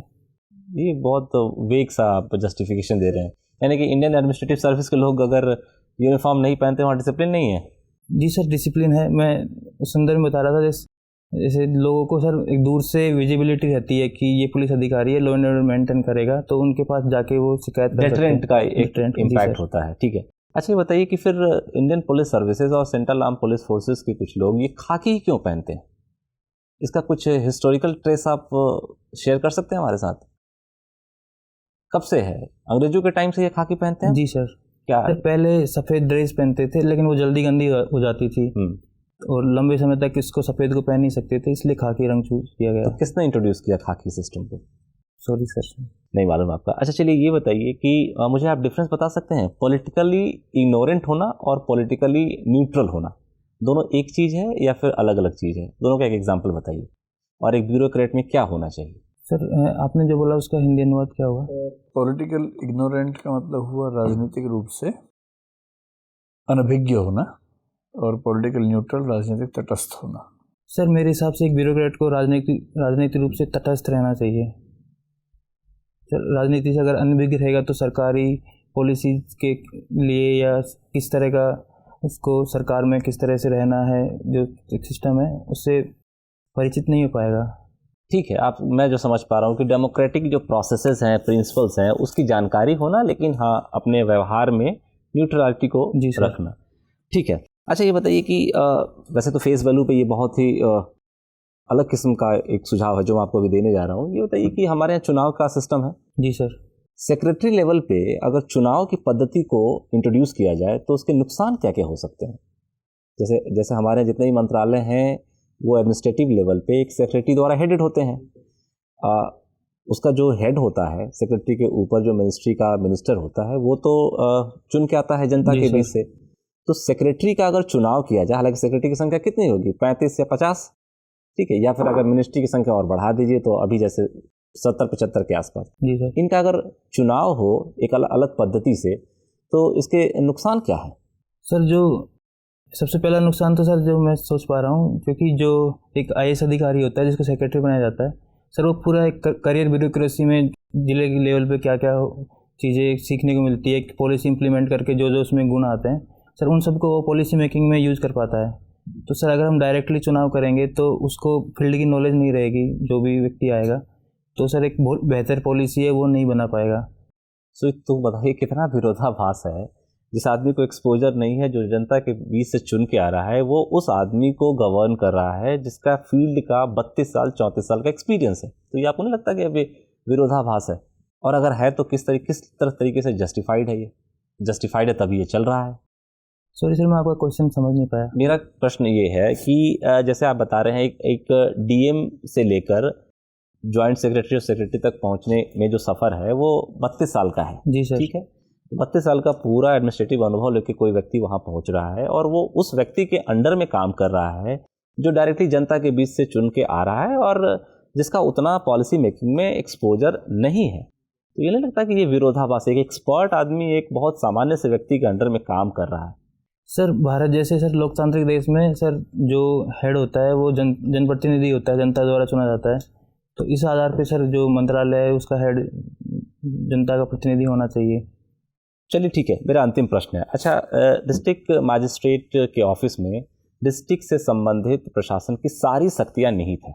ये बहुत वेग सा आप जस्टिफिकेशन दे रहे हैं, यानी कि इंडियन एडमिनिस्ट्रेटिव सर्विस के लोग अगर यूनिफॉर्म नहीं पहनते वहाँ डिसिप्लिन नहीं है? जी सर डिसिप्लिन है, मैं उस संदर्भ में बता रहा था, जैसे लोगों को सर एक दूर से विजिबिलिटी रहती है कि ये पुलिस अधिकारी है, लॉ एंड ऑर्डर मेंटेन करेगा, तो उनके पास जाके वो शिकायत कर सकते हैं। डेटरेंट का एक इम्पैक्ट होता है, ठीक है। अच्छा ये बताइए कि फिर इंडियन पुलिस सर्विसेज और सेंट्रल आर्म पुलिस फोर्सेस के कुछ लोग ये खाकी क्यों पहनते हैं? इसका कुछ हिस्टोरिकल ट्रेस आप शेयर कर सकते हैं हमारे साथ? कब से है? अंग्रेजों के टाइम से ये खाकी पहनते हैं? जी सर। क्या सर पहले सफ़ेद ड्रेस पहनते थे, लेकिन वो जल्दी गंदी हो जाती थी और लंबे समय तक इसको सफ़ेद को पहन नहीं सकते थे, इसलिए खाकी रंग चूज किया गया। तो किसने इंट्रोड्यूस किया खाकी सिस्टम को? सॉरी सर नहीं मालूम आपका। अच्छा चलिए ये बताइए कि मुझे आप डिफरेंस बता सकते हैं, पॉलिटिकली इग्नोरेंट होना और पॉलिटिकली न्यूट्रल होना, दोनों एक चीज़ है या फिर अलग अलग चीज़ है? दोनों का एक एग्जाम्पल बताइए, और एक ब्यूरोक्रेट में क्या होना चाहिए? सर आपने जो बोला उसका हिंदी अनुवाद क्या हुआ? पॉलिटिकल इग्नोरेंट का मतलब हुआ राजनीतिक रूप से अनभिज्ञ होना, और पॉलिटिकल न्यूट्रल राजनीतिक तटस्थ होना। सर मेरे हिसाब से एक ब्यूरोक्रेट को राजनीतिक रूप से तटस्थ रहना चाहिए। सर राजनीति से अगर अनभिज्ञ रहेगा तो सरकारी पॉलिसी के लिए या किस तरह का उसको सरकार में किस तरह से रहना है, जो एक सिस्टम है उससे परिचित नहीं हो पाएगा। ठीक है, मैं जो समझ पा रहा हूँ कि डेमोक्रेटिक जो प्रोसेसेस हैं, प्रिंसिपल्स हैं, उसकी जानकारी होना, लेकिन हाँ अपने व्यवहार में न्यूट्रलिटी को रखना। ठीक है। अच्छा ये बताइए कि वैसे तो फेस वैल्यू पे ये बहुत ही अलग किस्म का एक सुझाव है जो मैं आपको अभी देने जा रहा हूँ। ये बताइए कि हमारे यहाँ चुनाव का सिस्टम है। जी सर। सेक्रेटरी लेवल पे अगर चुनाव की पद्धति को इंट्रोड्यूस किया जाए तो उसके नुकसान क्या क्या हो सकते हैं? जैसे हमारे जितने भी मंत्रालय हैं वो एडमिनिस्ट्रेटिव लेवल पे एक सेक्रेटरी द्वारा हेडेड होते हैं। उसका जो हेड होता है, सेक्रेटरी के ऊपर जो मिनिस्ट्री का मिनिस्टर होता है, वो तो चुन के आता है जनता के बीच से। तो सेक्रेटरी का अगर चुनाव किया जाए, हालांकि सेक्रेटरी की संख्या कितनी होगी, 35 या 50, ठीक है, या फिर अगर मिनिस्ट्री की संख्या और बढ़ा दीजिए तो अभी जैसे 70-75 के आसपास, इनका अगर चुनाव हो एक अलग पद्धति से, तो इसके नुकसान क्या है? सर जो सबसे पहला नुकसान तो सर जो मैं सोच पा रहा हूँ, क्योंकि जो एक IAS अधिकारी होता है जिसको सेक्रेटरी बनाया जाता है, सर वो पूरा एक करियर ब्यूरोक्रेसी में जिले के लेवल पे क्या क्या चीज़ें सीखने को मिलती है, पॉलिसी इंप्लीमेंट करके जो जो उसमें गुण आते हैं, सर उन सबको वो पॉलिसी मेकिंग में यूज़ कर पाता है। तो सर अगर हम डायरेक्टली चुनाव करेंगे तो उसको फील्ड की नॉलेज नहीं रहेगी, जो भी व्यक्ति आएगा, तो सर एक बहुत बेहतर पॉलिसी है वो नहीं बना पाएगा। सो तो बताइए कितना विरोधाभास है, जिस आदमी को एक्सपोजर नहीं है, जो जनता के बीच से चुन के आ रहा है, वो उस आदमी को गवर्न कर रहा है जिसका फील्ड का 32 साल 34 साल का एक्सपीरियंस है। तो ये आपको नहीं लगता कि अभी विरोधाभास है? और अगर है तो किस तरीके से जस्टिफाइड है? ये जस्टिफाइड है तभी ये चल रहा है। सॉरी सर मैं आपका क्वेश्चन समझ नहीं पाया। मेरा प्रश्न ये है कि जैसे आप बता रहे हैं एक DM से लेकर जॉइंट सेक्रेटरी और सेक्रेटरी तक पहुंचने में जो सफ़र है वो 32 साल का है। जी सर। ठीक है, 32 साल का पूरा एडमिनिस्ट्रेटिव अनुभव लेके कोई व्यक्ति वहाँ पहुँच रहा है और वो उस व्यक्ति के अंडर में काम कर रहा है जो डायरेक्टली जनता के बीच से चुन के आ रहा है और जिसका उतना पॉलिसी मेकिंग में एक्सपोजर नहीं है। तो ये नहीं लगता कि ये विरोधाभास है, एक एक्सपर्ट आदमी एक बहुत सामान्य से व्यक्ति के अंडर में काम कर रहा है। सर भारत जैसे सर लोकतांत्रिक देश में सर जो हेड होता है वो जनप्रतिनिधि होता है, जनता द्वारा चुना जाता है। तो इस आधार पे सर जो मंत्रालय है उसका हेड जनता का प्रतिनिधि होना चाहिए। चलिए ठीक है, मेरा अंतिम प्रश्न है, अच्छा डिस्ट्रिक्ट मजिस्ट्रेट के ऑफिस में डिस्ट्रिक्ट से संबंधित प्रशासन की सारी शक्तियाँ निहित हैं।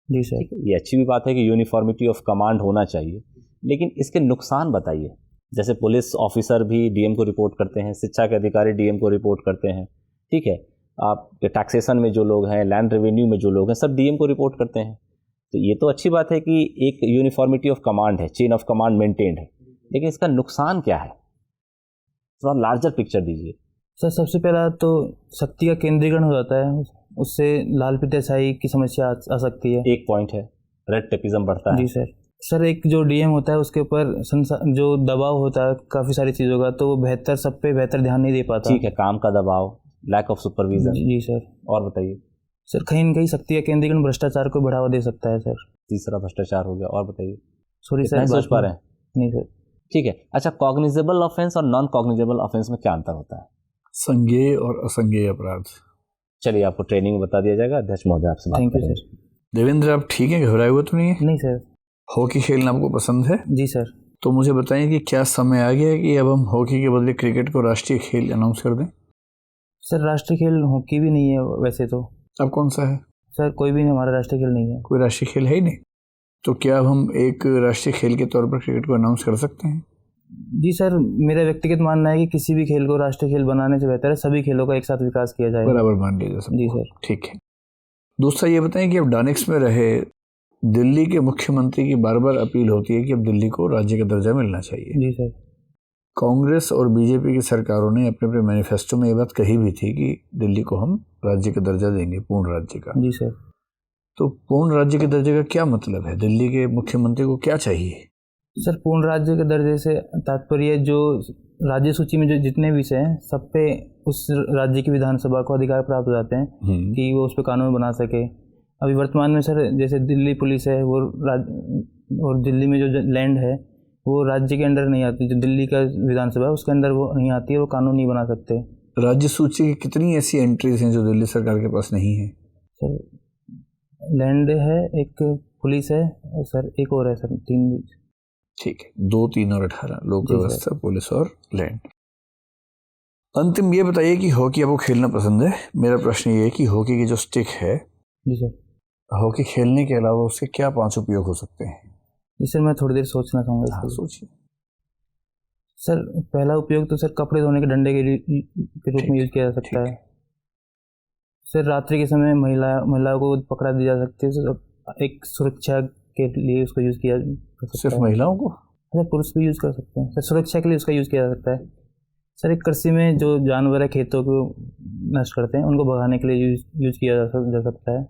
जी सर। ये अच्छी भी बात है कि यूनिफॉर्मिटी ऑफ कमांड होना चाहिए, लेकिन इसके नुकसान बताइए। जैसे पुलिस ऑफिसर भी डीएम को रिपोर्ट करते हैं, शिक्षा के अधिकारी डीएम को रिपोर्ट करते हैं, ठीक है, आप टैक्सेशन में जो लोग हैं, लैंड रेवेन्यू में जो लोग हैं, सब डीएम को रिपोर्ट करते हैं। तो ये तो अच्छी बात है कि एक यूनिफॉर्मिटी ऑफ कमांड है, चेन ऑफ कमांड मेंटेन्ड है, लेकिन इसका नुकसान क्या है, थोड़ा लार्जर पिक्चर दीजिए। सर सबसे पहला तो शक्ति का केंद्रीकरण हो जाता है, उससे लाल पितेशाही की समस्या आ सकती है। एक पॉइंट है, रेड टेपिज्म बढ़ता है। जी सर। सर एक जो डीएम होता है उसके ऊपर जो दबाव होता है काफ़ी सारी चीज़ों का, तो वो सब पे बेहतर ध्यान नहीं दे पाता। ठीक है, काम का दबाव, लैक ऑफ सुपरविजन। जी सर। और बताइए सर कहीं न कहीं शक्ति का केंद्रीकरण भ्रष्टाचार को बढ़ावा दे सकता है सर। तीसरा भ्रष्टाचार हो गया, और बताइए। सॉरी सर, सोच पा रहे हैं? नहीं सर। ठीक है, अच्छा कॉग्निजेबल ऑफेंस और नॉन कॉग्निजेबल ऑफेंस में क्या अंतर होता है? संज्ञेय और असंज्ञेय अपराध। चलिए आपको ट्रेनिंग में बता दिया जाएगा। अध्यक्ष महोदय आपसे बात थैंक यू करेंगे। सर। देवेंद्र आप ठीक है, घबराए हुए तो नहीं है? नहीं सर। हॉकी खेलना आपको पसंद है? जी सर। तो मुझे बताइए कि क्या समय आ गया है कि अब हम हॉकी के बदले क्रिकेट को राष्ट्रीय खेल अनाउंस कर दें? सर राष्ट्रीय खेल हॉकी भी नहीं है वैसे तो। अब कौन सा है? सर कोई भी नहीं, हमारा राष्ट्रीय खेल नहीं है। कोई राष्ट्रीय खेल है ही नहीं, तो क्या अब हम एक राष्ट्रीय खेल के तौर पर क्रिकेट को अनाउंस कर सकते हैं? जी सर, मेरा व्यक्तिगत मानना है कि किसी भी खेल को राष्ट्रीय खेल बनाने से बेहतर है सभी खेलों का एक साथ विकास किया जाए। बराबर मान लीजिए सब। जी सर। ठीक है। दूसरा ये बताएं कि अब डायनेक्स में रहे दिल्ली के मुख्यमंत्री की बार बार अपील होती है कि अब दिल्ली को राज्य का दर्जा मिलना चाहिए। जी सर। कांग्रेस और बीजेपी की सरकारों ने अपने अपने मैनिफेस्टो में ये बात कही भी थी कि दिल्ली को हम राज्य का दर्जा देंगे, पूर्ण राज्य का। जी सर। तो पूर्ण राज्य के दर्जे का क्या मतलब है? दिल्ली के मुख्यमंत्री को क्या चाहिए? सर पूर्ण राज्य के दर्जे से तात्पर्य जो राज्य सूची में जो जितने विषय हैं सब पे उस राज्य की विधानसभा को अधिकार प्राप्त हो जाते हैं कि वो उस पर कानून बना सके। अभी वर्तमान में सर जैसे दिल्ली पुलिस है वो और दिल्ली में जो लैंड है वो राज्य के अंडर नहीं आती, जो दिल्ली का विधानसभा है उसके अंदर वो नहीं आती है, वो कानून नहीं बना सकते। राज्य सूची की कितनी ऐसी एंट्रीज हैं जो दिल्ली सरकार के पास नहीं है? सर लैंड है, एक पुलिस है और सर एक और है सर, 3। ठीक है, 2, 3 और 18 लोक व्यवस्था, पुलिस और लैंड। अंतिम ये बताइए कि हॉकी आपको खेलना पसंद है। मेरा प्रश्न ये है कि हॉकी की जो स्टिक है, जी सर, हॉकी खेलने के अलावा उसके क्या 5 उपयोग हो सकते हैं? जी सर मैं थोड़ी देर सोचना चाहूँगा। हाँ सोचिए। सर पहला उपयोग तो सर कपड़े धोने के डंडे के रूप में यूज किया जा सकता है। सर रात्रि के समय महिलाओं को पकड़ा दी जा सकती है, सर एक सुरक्षा के लिए उसको यूज़ किया जा सकता है। सिर्फ महिलाओं को? सर पुरुष भी यूज़ कर सकते हैं सर, सुरक्षा के लिए उसका यूज़ किया जा सकता है। सर एक कृषि में जो जानवर है खेतों को नष्ट करते हैं उनको भगाने के लिए यूज़ किया जा सकता है।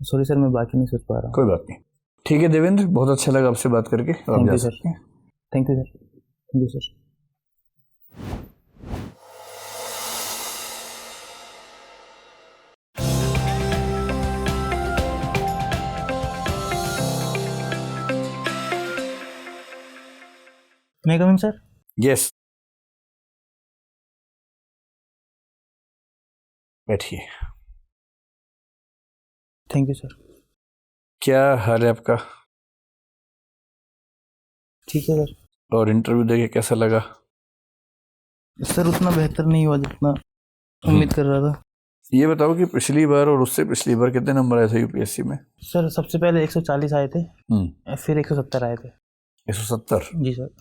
सॉरी सर मैं बाकी नहीं सोच पा रहा हूँ। कोई बात नहीं, ठीक है देवेंद्र, बहुत अच्छा लगा आपसे बात करके। Thank you sir. Thank you sir. Thank you sir. May I come in, sir? Yes, बैठिए। Thank you sir. क्या हाल है आपका? ठीक है सर। और इंटरव्यू देके कैसा लगा? सर उतना बेहतर नहीं हुआ जितना उम्मीद कर रहा था। ये बताओ कि पिछली बार और उससे पिछली बार कितने नंबर आए थे यूपीएससी में? सर सबसे पहले 140 आए थे, फिर 170 आए थे। 170? जी सर।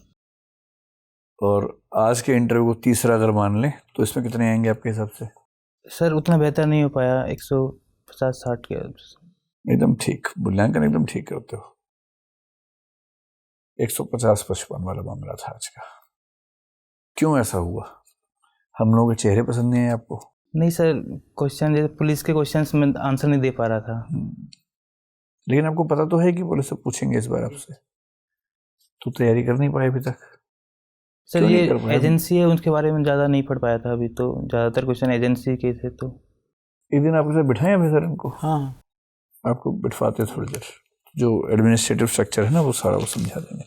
और आज के इंटरव्यू को तीसरा अगर मान लें तो इसमें कितने आएंगे आपके हिसाब से? सर उतना बेहतर नहीं हो पाया, 150-60 के। एकदम ठीक, मूल्यांकन एकदम ठीक करते हो। 150-55 वाला मामला था आज का। क्यों ऐसा हुआ? हम लोगों के चेहरे पसंद नहीं आए आपको? नहीं सर, क्वेश्चन जैसे पुलिस के क्वेश्चंस में आंसर नहीं दे पा रहा था। लेकिन आपको पता तो है कि पुलिस से पूछेंगे इस बार आपसे, तो तैयारी कर नहीं पाए अभी तक? सर क्यों ये नहीं कर पाए? एजेंसी है, उसके बारे में ज़्यादा नहीं पढ़ पाया था अभी, तो ज़्यादातर क्वेश्चन एजेंसी के थे। तो एक दिन आपके साथ बिठाएं अभी सर इनको, हाँ आपको बिठवाते हैं थोड़ी देर, जो एडमिनिस्ट्रेटिव स्ट्रक्चर है ना वो सारा वो समझा देंगे।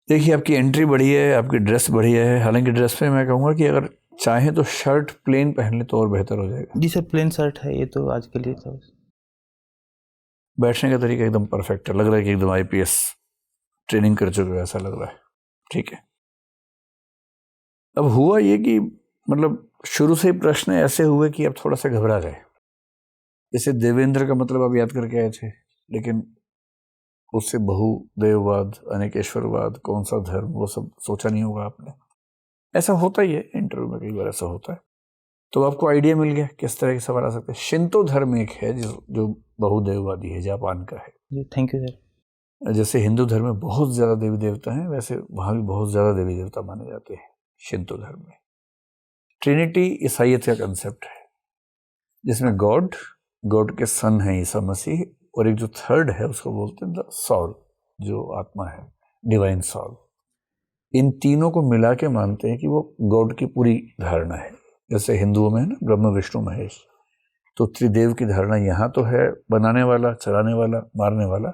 देखिए आपकी एंट्री बढ़िया है, आपकी ड्रेस बढ़िया है। हालांकि ड्रेस पे मैं कहूँगा कि अगर चाहें तो शर्ट प्लेन पहन ले तो और बेहतर हो जाएगा। जी सर, प्लेन शर्ट है ये तो आज के लिए था। बैठने का तरीका एकदम परफेक्ट है, लग रहा है कि एकदम आईपीएस ट्रेनिंग कर चुके हो ऐसा लग रहा है। ठीक है, अब हुआ ये कि मतलब शुरू से ही प्रश्न ऐसे हुए कि अब थोड़ा सा घबरा गए। जैसे देवेंद्र का मतलब आप याद करके आए थे, लेकिन उससे बहुदेववाद, अनेकेश्वरवाद, कौन सा धर्म, वो सब सोचा नहीं होगा आपने। ऐसा होता ही है इंटरव्यू में, कई बार ऐसा होता है। तो आपको आइडिया मिल गया किस तरह के सवाल आ सकते हैं। शिंतो धर्म एक है जो बहुदेववादी है, जापान का है। जी थैंक यू सर। जैसे हिंदू धर्म में बहुत ज़्यादा देवी देवता हैं, वैसे वहाँ भी बहुत ज़्यादा देवी देवता माने जाते हैं शिंतो धर्म में। ट्रिनिटी ईसाइयत का कंसेप्ट है, जिसमें गॉड के सन है ईसा मसीह, और एक जो थर्ड है उसको बोलते हैं द सॉल, जो आत्मा है, डिवाइन सॉल। इन तीनों को मिला के मानते हैं कि वो गॉड की पूरी धारणा है। जैसे हिंदुओं में है ना ब्रह्म विष्णु महेश, तो त्रिदेव की धारणा यहाँ तो है, बनाने वाला, चलाने वाला, मारने वाला।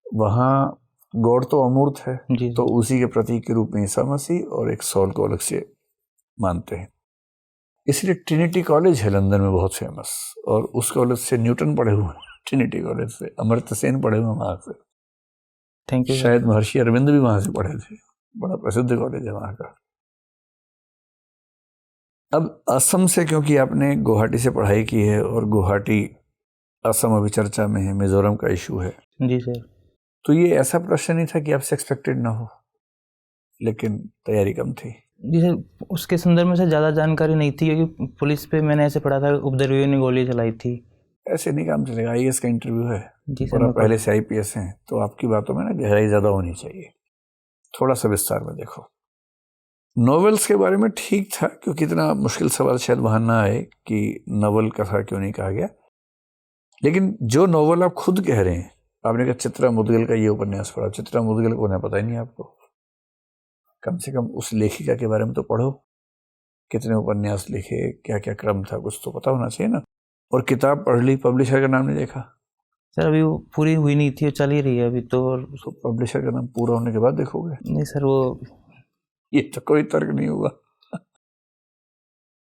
वहाँ गॉड तो अमूर्त है, जी तो उसी के प्रतीक के रूप में ईसा मसीह और एक सॉल को अलग से मानते हैं। इसलिए ट्रिनिटी कॉलेज है लंदन में बहुत फेमस, और उस कॉलेज से न्यूटन पढ़े हुए हैं, ट्रिनिटी कॉलेज से अमर्त्य सेन पढ़े हुए वहाँ से, थैंक यू सर। शायद महर्षि अरविंद भी वहाँ से पढ़े थे। बड़ा प्रसिद्ध कॉलेज है वहाँ का। अब असम से, क्योंकि आपने गुवाहाटी से पढ़ाई की है और गुवाहाटी असम अभी चर्चा में है, मिजोरम का इशू है, जी सर। तो ये ऐसा प्रश्न नहीं था कि आपसे एक्सपेक्टेड ना हो, लेकिन तैयारी कम थी। जी सर, उसके संदर्भ में सर ज़्यादा जानकारी नहीं थी, क्योंकि पुलिस पे मैंने ऐसे पढ़ा था, उपद्रवियों ने गोली चलाई थी। ऐसे नहीं काम चलेगा, आईएएस का इंटरव्यू है जी सर, और मैं आप पहले से आईपीएस हैं, तो आपकी बातों में ना गहराई ज़्यादा होनी चाहिए, थोड़ा सा विस्तार में देखो। नॉवेल्स के बारे में ठीक था, क्योंकि इतना मुश्किल सवाल शायद वहाँ ना आए कि नॉवल कथा क्यों नहीं कहा गया। लेकिन जो नॉवल आप खुद कह रहे हैं, आपने कहा चित्रा मुदगल का ये उपन्यास पढ़ा, चित्रा मुदगल को उन्हें पता ही नहीं आपको। कम से कम उस लेखिका के बारे में तो पढ़ो, कितने उपन्यास लिखे, क्या क्या क्रम था, कुछ तो पता होना चाहिए ना। और किताब पढ़ ली, पब्लिशर का नाम नहीं देखा। सर अभी वो पूरी हुई नहीं थी, वो चल ही रही है अभी तो। तो पब्लिशर का नाम पूरा होने के बाद देखोगे। नहीं सर, वो ये तो कोई तर्क नहीं हुआ।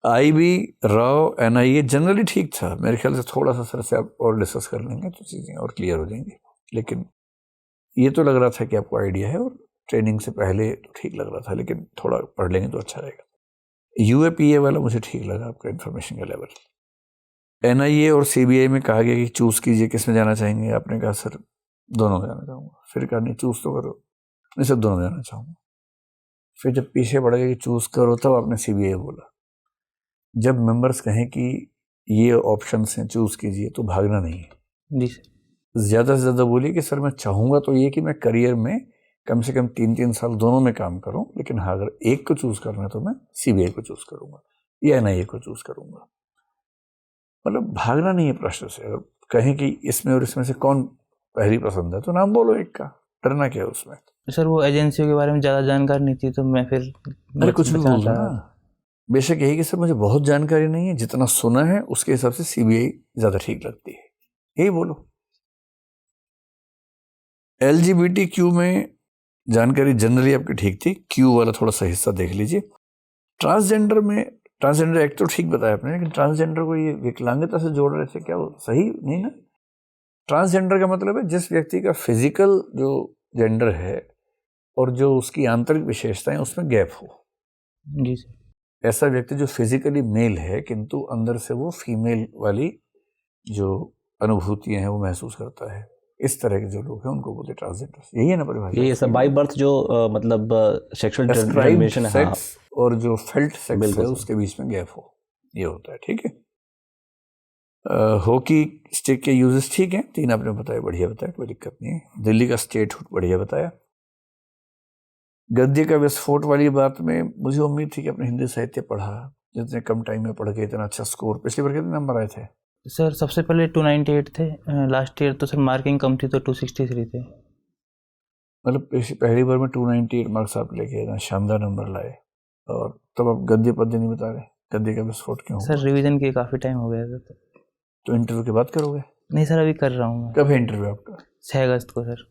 आईबी राव एनआईए जनरली ठीक था मेरे ख्याल से। थोड़ा सा सर से आप और डिस्कस कर लेंगे तो चीज़ें और क्लियर हो जाएंगी। लेकिन ये तो लग रहा था कि आपको आइडिया है, और ट्रेनिंग से पहले तो ठीक लग रहा था, लेकिन थोड़ा पढ़ लेंगे तो अच्छा रहेगा। यूएपीए वाला मुझे ठीक लगा आपका इन्फॉर्मेशन का लेवल। एनआईए और सीबीआई में कहा गया कि चूज कीजिए किस में जाना चाहेंगे। आपने कहा सर दोनों में जाना चाहूँगा। फिर कहा नहीं चूज तो करो। नहीं सर दोनों में जाना चाहूँगा। फिर जब पीछे पड़ गया कि चूज करो, तब आपने सीबीआई बोला। जब मेंबर्स कहें कि ये ऑप्शंस हैं चूज कीजिए, तो भागना नहीं है। जी सर। ज़्यादा से ज़्यादा बोलिए कि सर मैं चाहूँगा तो ये कि मैं करियर में कम से कम 3-3 साल दोनों में काम करूँ, लेकिन हाँ अगर एक को चूज़ करना है तो मैं सीबीआई को चूज़ करूँगा या एनआईए को चूज़ करूँगा। मतलब भागना नहीं है प्रश्न से। अगर कहें कि इसमें और इसमें से कौन पहली पसंद है, तो नाम बोलो एक का, डरना क्या है उसमें। सर वो एजेंसियों के बारे में ज़्यादा जानकारी नहीं थी, तो मैं फिर अरे कुछ भी बोल दो ना, बेशक यही कि सर मुझे बहुत जानकारी नहीं है, जितना सुना है उसके हिसाब से सीबीआई ज़्यादा ठीक लगती है, यही बोलो। LGBTQ में जानकारी जनरली आपकी ठीक थी, क्यू वाला थोड़ा सा हिस्सा देख लीजिए। ट्रांसजेंडर में, ट्रांसजेंडर एक्ट तो ठीक बताया आपने, लेकिन ट्रांसजेंडर को ये विकलांगता से जोड़ रहे थे, क्या वो सही नहीं ना? ट्रांसजेंडर का मतलब है जिस व्यक्ति का फिजिकल जो जेंडर है और जो उसकी आंतरिक विशेषताएं उसमें गैप हो। जी सर। ऐसा व्यक्ति जो फिजिकली मेल है किंतु अंदर से वो फीमेल वाली जो अनुभूतियां हैं वो महसूस करता है, इस तरह के जो लोग हैं उनको बोलते ट्रांसजेंडर। यही है ना परिभाषा? ये सब बाय बर्थ जो मतलब सेक्सुअल डिटरमिनेशन है, हाँ। और जो फेल्ट सेक्स है उसके बीच में गैप हो, ये होता है। ठीक है। हॉकी स्टिक के यूजेस ठीक हैं, 3 आपने बताया, बढ़िया बताया, कोई दिक्कत नहीं है। दिल्ली का स्टेटहुड बढ़िया बताया। गद्य का विस्फोट वाली बात में मुझे उम्मीद थी कि आपने हिंदी साहित्य पढ़ा, जितने कम टाइम में पढ़ के इतना अच्छा स्कोर। पिछली बार कितने नंबर आए थे सर? सबसे पहले 298 थे, लास्ट ईयर तो सर मार्किंग कम थी तो 263 थे। मतलब पहली बार में 298 मार्क्स आप लेके ना शानदार नंबर लाए, और तब आप गद्य पद्य नहीं बता रहे, गद्य का विस्फोट क्यों सर रिवीजन के काफ़ी टाइम हो गया था। तो इंटरव्यू के बाद करोगे? नहीं सर, अभी कर रहा हूँ मैं। कब है इंटरव्यू आपका? 6 अगस्त को सर।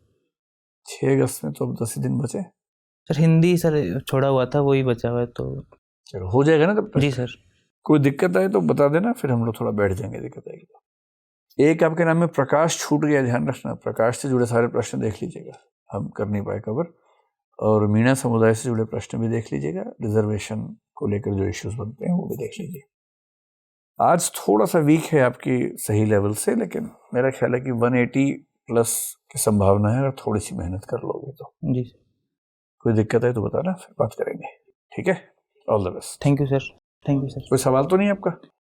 6 अगस्त में तो अब 10 ही दिन बचे। सर हिंदी सर छोड़ा हुआ था, वही बचा हुआ है तो। चलो हो जाएगा ना तब तक। जी सर। कोई दिक्कत आए तो बता देना, फिर हम लोग थोड़ा बैठ जाएंगे दिक्कत आएगी तो। एक आपके नाम में प्रकाश छूट गया, ध्यान रखना, प्रकाश से जुड़े सारे प्रश्न देख लीजिएगा, हम कर नहीं पाए कवर। और मीणा समुदाय से जुड़े प्रश्न भी देख लीजिएगा, रिजर्वेशन को लेकर जो इश्यूज बनते हैं वो भी देख लीजिए। आज थोड़ा सा वीक है आपकी सही लेवल से, लेकिन मेरा ख्याल है कि 180 प्लस की संभावना है, और थोड़ी सी मेहनत कर लोगे तो। जी सर। कोई दिक्कत है तो बताना, फिर बात करेंगे, ठीक है? All the best. Thank you sir. Thank you sir. कोई सवाल तो नहीं आपका?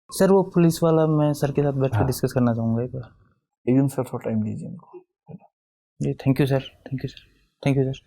सर वो पुलिस वाला मैं सर के साथ बैठ कर हाँ। डिस्कस करना चाहूँगा एक बार। एक दिन सर थोड़ा टाइम दीजिए उनको। जी thank you sir. Thank you sir. Thank you sir.